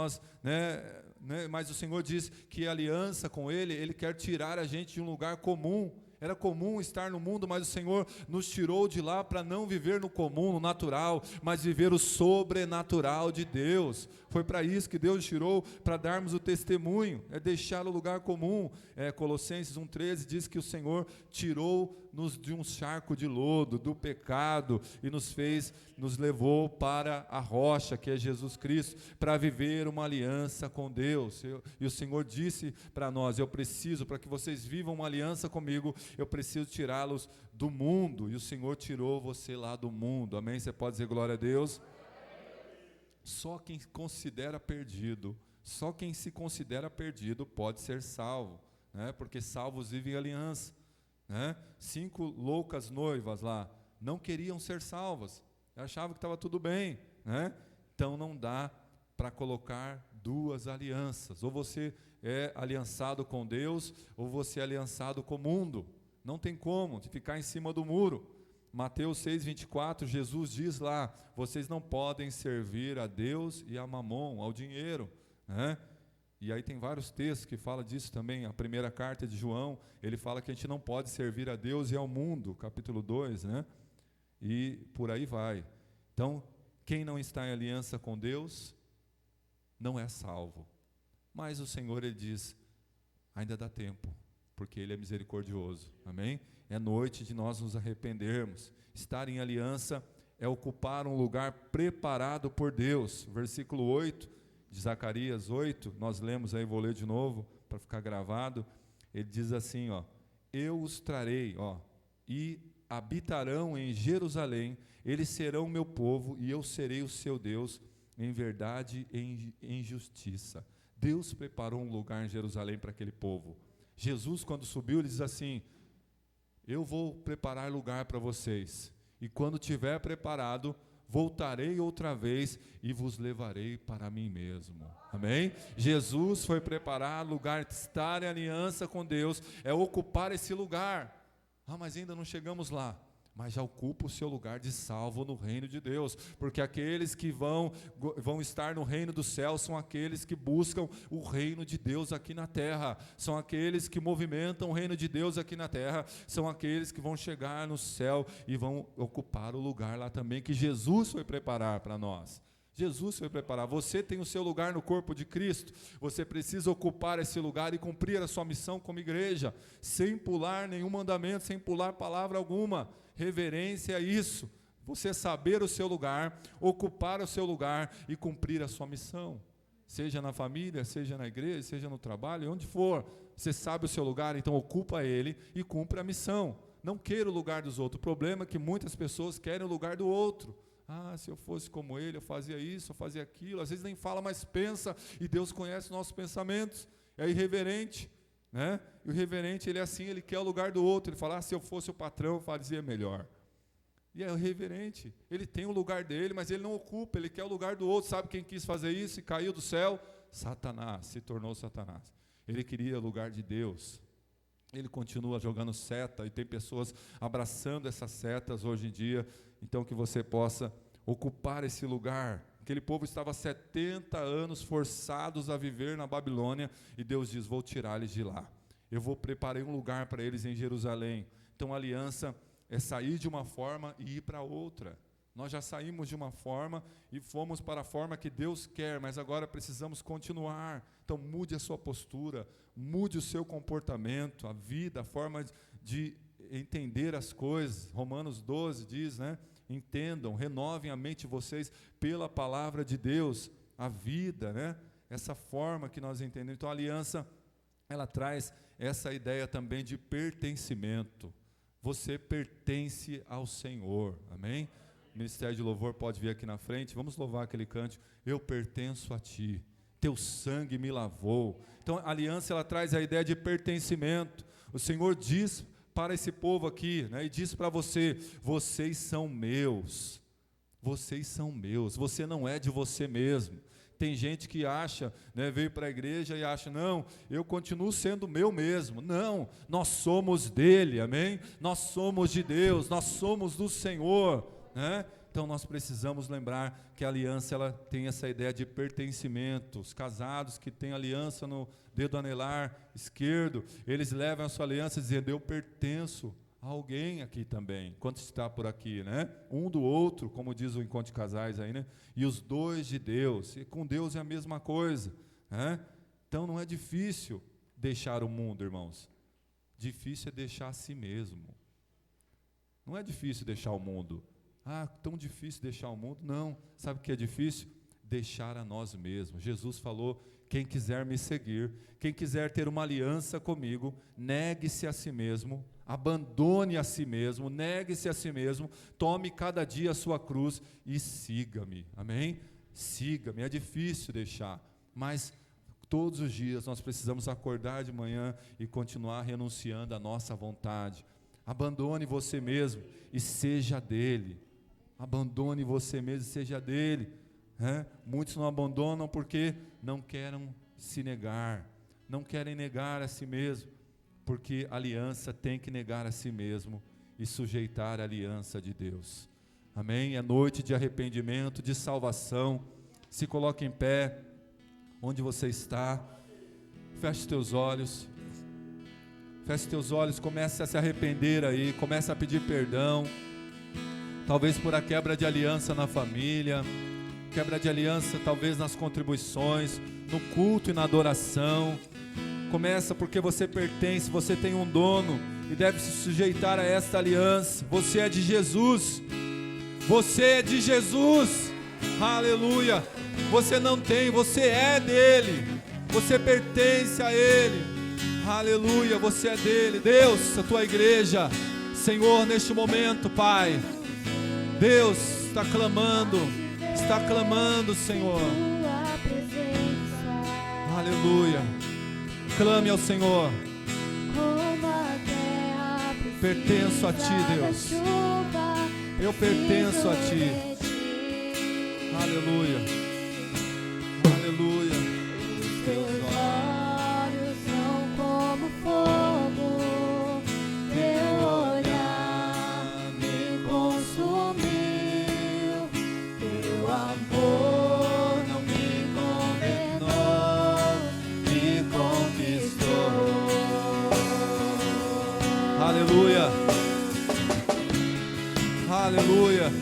mas o Senhor diz que a aliança com Ele quer tirar a gente de um lugar comum. Era comum estar no mundo, mas o Senhor nos tirou de lá para não viver no comum, no natural, mas viver o sobrenatural de Deus. Foi para isso que Deus tirou, para darmos o testemunho, é deixar o lugar comum. Colossenses 1,13 diz que o Senhor tirou-nos de um charco de lodo, do pecado, e nos levou para a rocha, que é Jesus Cristo, para viver uma aliança com Deus. E o Senhor disse para nós, eu preciso, para que vocês vivam uma aliança comigo, eu preciso tirá-los do mundo, e o Senhor tirou você lá do mundo, amém? Você pode dizer glória a Deus? Só quem se considera perdido pode ser salvo, né? Porque salvos vivem em aliança, né? 5 loucas noivas lá, não queriam ser salvas, achavam que estava tudo bem, né? Então não dá para colocar 2 alianças, ou você é aliançado com Deus, ou você é aliançado com o mundo, não tem como, de ficar em cima do muro. Mateus 6,24, Jesus diz lá, vocês não podem servir a Deus e a Mamon, ao dinheiro, né? E aí tem vários textos que falam disso também. A primeira carta de João, ele fala que a gente não pode servir a Deus e ao mundo, capítulo 2, né? E por aí vai. Então, quem não está em aliança com Deus, não é salvo. Mas o Senhor, Ele diz, ainda dá tempo, porque Ele é misericordioso, amém? É noite de nós nos arrependermos. Estar em aliança é ocupar um lugar preparado por Deus. Versículo 8 de Zacarias 8, nós lemos aí, vou ler de novo, para ficar gravado. Ele diz assim, eu os trarei, e habitarão em Jerusalém, eles serão meu povo, e eu serei o seu Deus, em verdade e em justiça. Deus preparou um lugar em Jerusalém para aquele povo. Jesus, quando subiu, ele diz assim, eu vou preparar lugar para vocês, e quando tiver preparado, voltarei outra vez e vos levarei para mim mesmo, amém? Jesus foi preparar lugar, estar em aliança com Deus, é ocupar esse lugar. Mas ainda não chegamos lá, mas já ocupa o seu lugar de salvo no reino de Deus, porque aqueles que vão estar no reino do céu são aqueles que buscam o reino de Deus aqui na terra, são aqueles que movimentam o reino de Deus aqui na terra, são aqueles que vão chegar no céu e vão ocupar o lugar lá também, que Jesus foi preparar para nós. Jesus foi preparar, você tem o seu lugar no corpo de Cristo, você precisa ocupar esse lugar e cumprir a sua missão como igreja, sem pular nenhum mandamento, sem pular palavra alguma. Reverência é isso, você saber o seu lugar, ocupar o seu lugar e cumprir a sua missão, seja na família, seja na igreja, seja no trabalho, onde for, você sabe o seu lugar, então ocupa ele e cumpre a missão. Não queira o lugar dos outros. O problema é que muitas pessoas querem o lugar do outro. Se eu fosse como ele, eu fazia isso, eu fazia aquilo. Às vezes nem fala, mas pensa, e Deus conhece os nossos pensamentos. É irreverente, né? E o irreverente, ele é assim, ele quer o lugar do outro. Ele fala, se eu fosse o patrão, eu fazia melhor. E é o irreverente, ele tem o lugar dele, mas ele não ocupa, ele quer o lugar do outro. Sabe quem quis fazer isso e caiu do céu? Satanás, se tornou Satanás. Ele queria o lugar de Deus. Ele continua jogando seta, e tem pessoas abraçando essas setas hoje em dia. Então que você possa ocupar esse lugar. Aquele povo estava 70 anos forçados a viver na Babilônia, e Deus diz, vou tirar eles de lá. Eu vou preparar um lugar para eles em Jerusalém. Então a aliança é sair de uma forma e ir para outra. Nós já saímos de uma forma e fomos para a forma que Deus quer, mas agora precisamos continuar. Então mude a sua postura, mude o seu comportamento, a vida, a forma de entender as coisas. Romanos 12 diz, né? Entendam, renovem a mente de vocês pela palavra de Deus, a vida, né? Essa forma que nós entendemos. Então a aliança, ela traz essa ideia também de pertencimento. Você pertence ao Senhor, amém? Ministério de Louvor pode vir aqui na frente. Vamos louvar aquele cântico. Eu pertenço a ti, teu sangue me lavou. Então a aliança, ela traz a ideia de pertencimento. O Senhor diz para esse povo aqui, né, e diz para você: vocês são meus, vocês são meus, você não é de você mesmo. Tem gente que acha, né, veio para a igreja e acha: não, eu continuo sendo meu mesmo. Não, nós somos dele, amém? Nós somos de Deus, nós somos do Senhor, né? Então nós precisamos lembrar que a aliança, ela tem essa ideia de pertencimento. Os casados que têm aliança no dedo anelar esquerdo, eles levam a sua aliança dizendo: eu pertenço a alguém aqui também, enquanto está por aqui, né? Um do outro, como diz o encontro de casais aí, né? E os dois de Deus, e com Deus é a mesma coisa, né? Então não é difícil deixar o mundo, irmãos. Difícil é deixar a si mesmo. Não é difícil deixar o mundo. Ah, tão difícil deixar o mundo. Não, sabe o que é difícil? Deixar a nós mesmos. Jesus falou: quem quiser me seguir, quem quiser ter uma aliança comigo, negue-se a si mesmo, abandone a si mesmo, negue-se a si mesmo, tome cada dia a sua cruz e siga-me, amém? Siga-me. É difícil deixar, mas todos os dias nós precisamos acordar de manhã e continuar renunciando à nossa vontade. Abandone você mesmo e seja dele. Abandone você mesmo e seja dele. Muitos não abandonam porque não querem se negar, não querem negar a si mesmo, porque a aliança tem que negar a si mesmo e sujeitar a aliança de Deus, amém? É noite de arrependimento, de salvação. Se coloque em pé, onde você está, feche teus olhos, comece a se arrepender aí, comece a pedir perdão, talvez por a quebra de aliança na família, quebra de aliança talvez nas contribuições, no culto e na adoração. Começa porque você pertence, você tem um dono e deve se sujeitar a esta aliança. Você é de Jesus, você é de Jesus, aleluia. Você não tem, você é dele, você pertence a ele, aleluia, você é dele. Deus, a tua igreja, Senhor, neste momento, Pai, Deus está clamando, Senhor, aleluia. Clame ao Senhor. Pertenço a ti, Deus. Eu pertenço a ti. Aleluia. Aleluia. Teus olhos são como fogo, teu olhar me consumiu, teu amor não me condenou, me conquistou. Aleluia. Aleluia.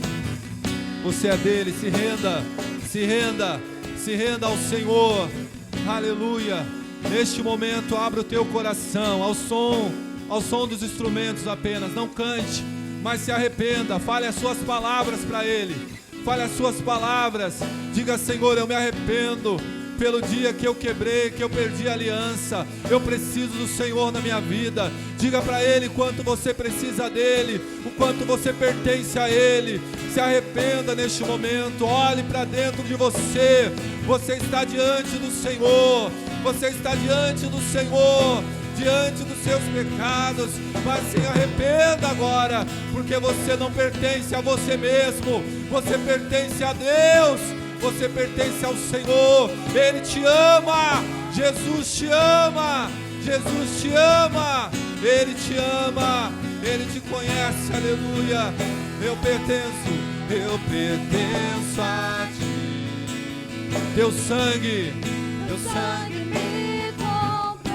Você é dele, se renda, se renda, se renda ao Senhor. Aleluia. Neste momento abra o teu coração ao som dos instrumentos apenas. Não cante, mas se arrependa. Fale as suas palavras para ele. Fale as suas palavras. Diga: Senhor, eu me arrependo pelo dia que eu quebrei, que eu perdi a aliança. Eu preciso do Senhor na minha vida. Diga para ele quanto você precisa dele, o quanto você pertence a ele. Se arrependa neste momento. Olhe para dentro de você. Você está diante do Senhor. Você está diante do Senhor, diante dos seus pecados, mas se arrependa agora, porque você não pertence a você mesmo, você pertence a Deus, você pertence ao Senhor. Ele te ama, Jesus te ama, Jesus te ama, Ele te ama, Ele te conhece, aleluia. Eu pertenço a ti. Teu sangue me comprou,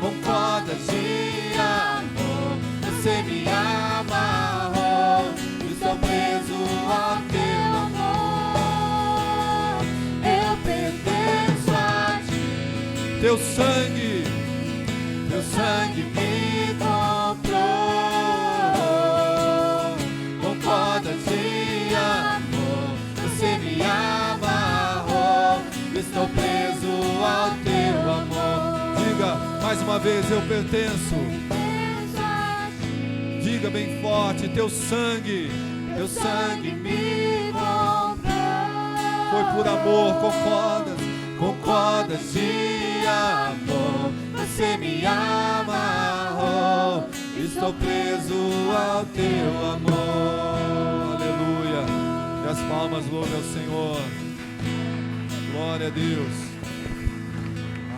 com cordas de amor, você me amarrou, estou preso ao teu amor. Eu pertenço a ti. Teu sangue me comprou, com cordas de amor, você me amarrou, estou preso ao teu amor. Diga mais uma vez: eu pertenço. Diga bem forte: teu sangue me comprou. Foi por amor, com cordas de amor. Você me amarrou. Estou preso ao teu amor. Aleluia. E as palmas louvem ao Senhor. Glória a Deus.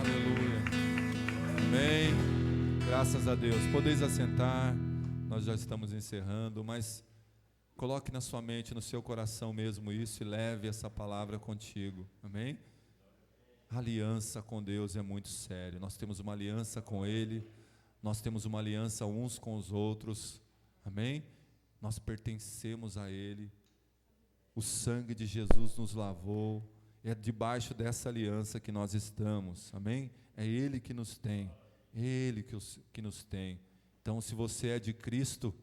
Aleluia. Amém. Graças a Deus. Podeis assentar. Nós já estamos encerrando, mas coloque na sua mente, no seu coração mesmo isso e leve essa palavra contigo. Amém? A aliança com Deus é muito sério. Nós temos uma aliança com Ele. Nós temos uma aliança uns com os outros, amém? Nós pertencemos a Ele, o sangue de Jesus nos lavou, é debaixo dessa aliança que nós estamos, amém? É Ele que nos tem, Ele que nos tem. Então, se você é de Cristo,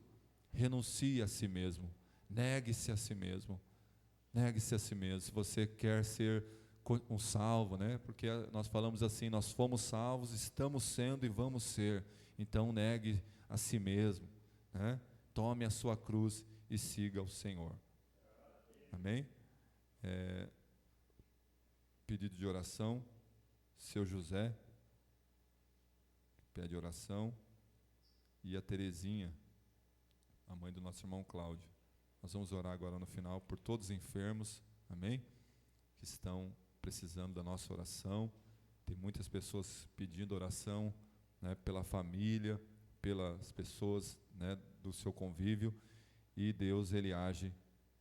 renuncie a si mesmo, negue-se a si mesmo, negue-se a si mesmo. Se você quer ser um salvo, né? Porque nós falamos assim, nós fomos salvos, estamos sendo e vamos ser. Então negue a si mesmo, né? Tome a sua cruz e siga o Senhor. Amém? Pedido de oração, seu José, pede oração, e a Terezinha, a mãe do nosso irmão Cláudio. Nós vamos orar agora no final por todos os enfermos, amém? Que estão precisando da nossa oração. Tem muitas pessoas pedindo oração, né, pela família, pelas pessoas, né, do seu convívio, e Deus, Ele age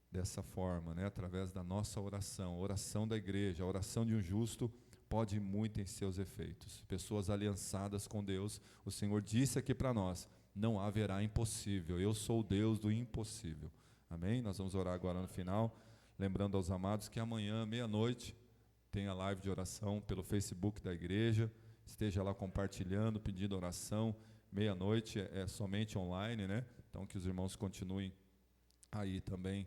dessa forma, né, através da nossa oração, a oração da igreja. A oração de um justo pode muito em seus efeitos. Pessoas aliançadas com Deus, o Senhor disse aqui para nós, não haverá impossível, eu sou o Deus do impossível, amém? Nós vamos orar agora no final, lembrando aos amados que amanhã, meia-noite, tem a live de oração pelo Facebook da igreja. Esteja lá compartilhando, pedindo oração. Meia-noite é somente online, né? Então que os irmãos continuem aí também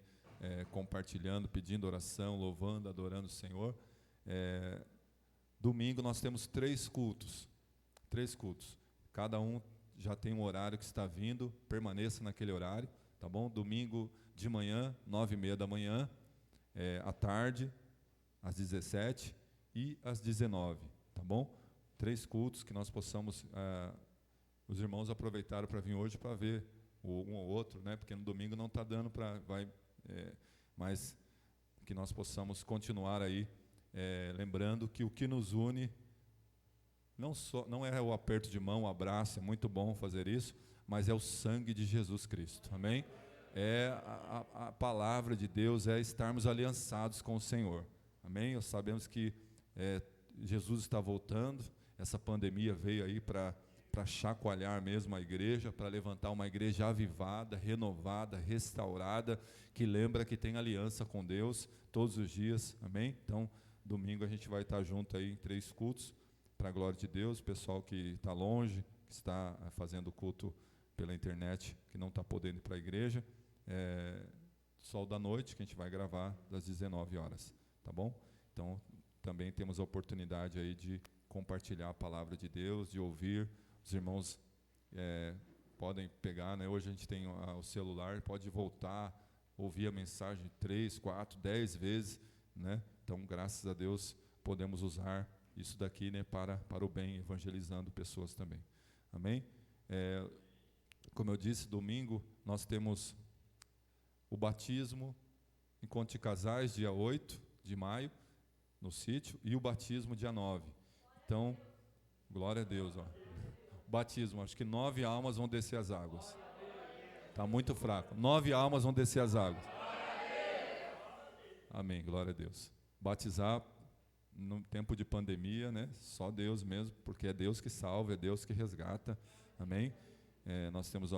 compartilhando, pedindo oração, louvando, adorando o Senhor. Domingo nós temos 3 cultos. 3 cultos. Cada um já tem um horário que está vindo, permaneça naquele horário, tá bom? Domingo de manhã, 9h30 da manhã, à tarde, às 17h e às 19h, tá bom? 3 cultos que nós possamos, os irmãos aproveitaram para vir hoje para ver um ou outro, né? Porque no domingo não está dando para, mas que nós possamos continuar aí, lembrando que o que nos une não é o aperto de mão, o abraço, é muito bom fazer isso, mas é o sangue de Jesus Cristo, amém? A palavra de Deus é estarmos aliançados com o Senhor, amém? Nós sabemos que Jesus está voltando. Essa pandemia veio aí para chacoalhar mesmo a igreja, para levantar uma igreja avivada, renovada, restaurada, que lembra que tem aliança com Deus todos os dias, amém? Então, domingo a gente vai estar junto aí em 3 cultos, para a glória de Deus. O pessoal que está longe, que está fazendo culto pela internet, que não está podendo ir para a igreja, Sol da Noite, que a gente vai gravar das 19h, tá bom? Então, também temos a oportunidade aí de compartilhar a palavra de Deus, de ouvir. Os irmãos podem pegar, né? Hoje a gente tem o celular, pode voltar, ouvir a mensagem 3, 4, 10 vezes, né? Então, graças a Deus, podemos usar isso daqui, né, para o bem, evangelizando pessoas também. Amém? Como eu disse, domingo nós temos o batismo, encontro de casais, dia 8 de maio, no sítio, e o batismo dia 9. Então, glória a Deus, ó. Batismo, acho que 9 almas vão descer as águas. Está muito fraco. 9 almas vão descer as águas. Amém, glória a Deus. Batizar no tempo de pandemia, né? Só Deus mesmo, porque é Deus que salva, é Deus que resgata. Amém? Nós temos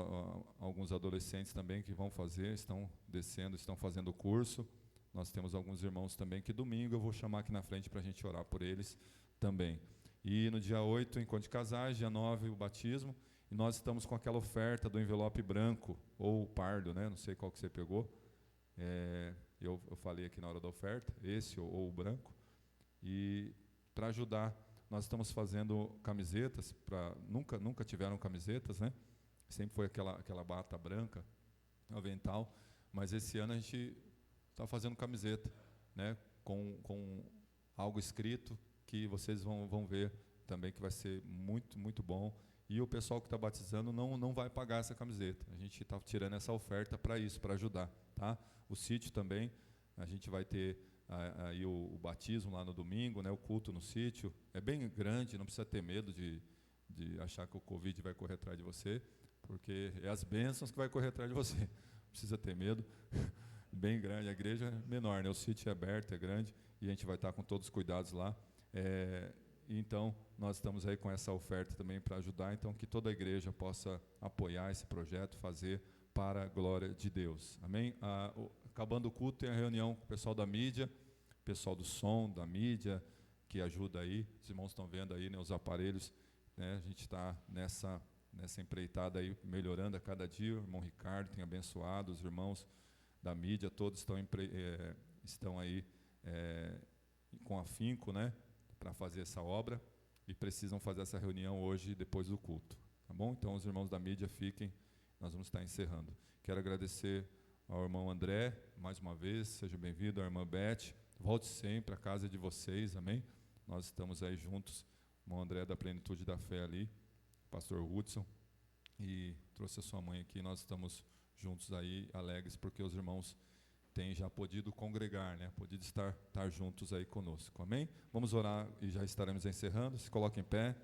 alguns adolescentes também que vão fazer, estão descendo, estão fazendo o curso. Nós temos alguns irmãos também que domingo eu vou chamar aqui na frente para a gente orar por eles também. E no dia 8, encontro de casais, dia 9, o batismo. E nós estamos com aquela oferta do envelope branco, ou pardo, né? Não sei qual que você pegou. Eu falei aqui na hora da oferta, esse ou o branco. E para ajudar, nós estamos fazendo camisetas, nunca tiveram camisetas, né? sempre foi aquela bata branca, avental, mas esse ano a gente está fazendo camiseta, né, com algo escrito que vocês vão ver também, que vai ser muito, muito bom. E o pessoal que está batizando não vai pagar essa camiseta. A gente está tirando essa oferta para isso, para ajudar. Tá? O sítio também, a gente vai ter aí o batismo lá no domingo, né, o culto no sítio. É bem grande, não precisa ter medo de achar que o Covid vai correr atrás de você, porque é as bênçãos que vai correr atrás de você. Não precisa ter medo. Bem grande, a igreja é menor, né? O sítio é aberto, é grande, e a gente vai estar com todos os cuidados lá. Então, nós estamos aí com essa oferta também para ajudar, então que toda a igreja possa apoiar esse projeto, fazer para a glória de Deus. Amém? Acabando o culto, tem a reunião com o pessoal da mídia, pessoal do som, da mídia, que ajuda aí. Os irmãos estão vendo aí, né, os aparelhos, né? A gente está nessa empreitada aí, melhorando a cada dia. O irmão Ricardo tem abençoado, os irmãos da mídia, todos estão aí com afinco, né, para fazer essa obra, e precisam fazer essa reunião hoje, depois do culto, tá bom? Então, os irmãos da mídia fiquem, nós vamos estar encerrando. Quero agradecer ao irmão André, mais uma vez, seja bem-vindo, à irmã Beth, volte sempre à casa de vocês, amém? Nós estamos aí juntos, o irmão André da Plenitude da Fé ali, pastor Hudson, e trouxe a sua mãe aqui, nós estamos juntos aí, alegres, porque os irmãos têm já podido congregar, né? Podido estar juntos aí conosco, amém? Vamos orar e já estaremos encerrando. Se coloque em pé.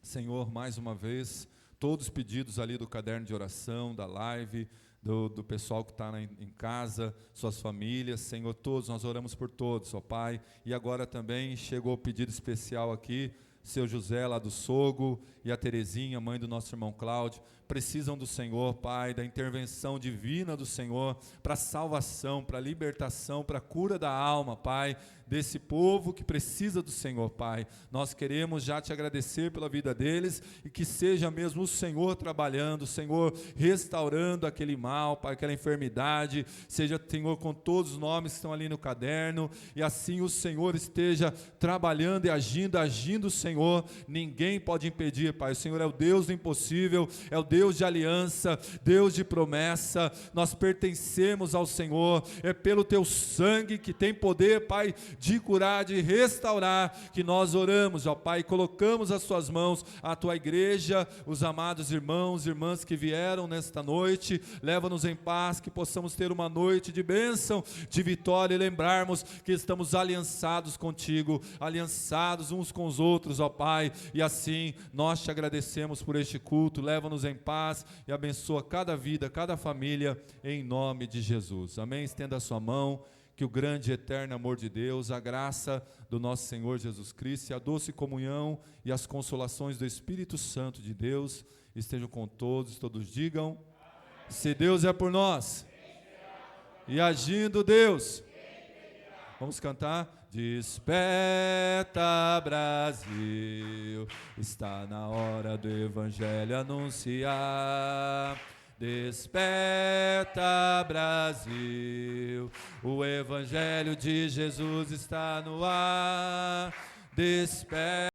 Senhor, mais uma vez, todos os pedidos ali do caderno de oração, da live, do pessoal que está em casa, suas famílias, Senhor, todos, nós oramos por todos, ó Pai, e agora também chegou o pedido especial aqui, seu José lá do Sogo e a Terezinha, mãe do nosso irmão Cláudio, precisam do Senhor, Pai, da intervenção divina do Senhor, para salvação, para libertação, para cura da alma, Pai, desse povo que precisa do Senhor, Pai. Nós queremos já te agradecer pela vida deles, e que seja mesmo o Senhor trabalhando, o Senhor restaurando aquele mal, Pai, aquela enfermidade, seja, Senhor, com todos os nomes que estão ali no caderno, e assim o Senhor esteja trabalhando e agindo, Senhor, ninguém pode impedir, Pai. O Senhor é o Deus do impossível, é o Deus de aliança, Deus de promessa. Nós pertencemos ao Senhor, é pelo teu sangue que tem poder, Pai, de curar, de restaurar, que nós oramos, ó Pai, colocamos as suas mãos, a tua igreja, os amados irmãos e irmãs que vieram nesta noite, leva-nos em paz, que possamos ter uma noite de bênção, de vitória, e lembrarmos que estamos aliançados contigo, aliançados uns com os outros, ó Pai, e assim nós te agradecemos por este culto. Leva-nos em paz e abençoa cada vida, cada família, em nome de Jesus, amém? Estenda a sua mão, que o grande e eterno amor de Deus, a graça do nosso Senhor Jesus Cristo, e a doce comunhão e as consolações do Espírito Santo de Deus estejam com todos digam, amém. Se Deus é por nós, e agindo Deus, vamos cantar. Desperta, Brasil, está na hora do Evangelho anunciar. Desperta, Brasil, o Evangelho de Jesus está no ar. Desperta.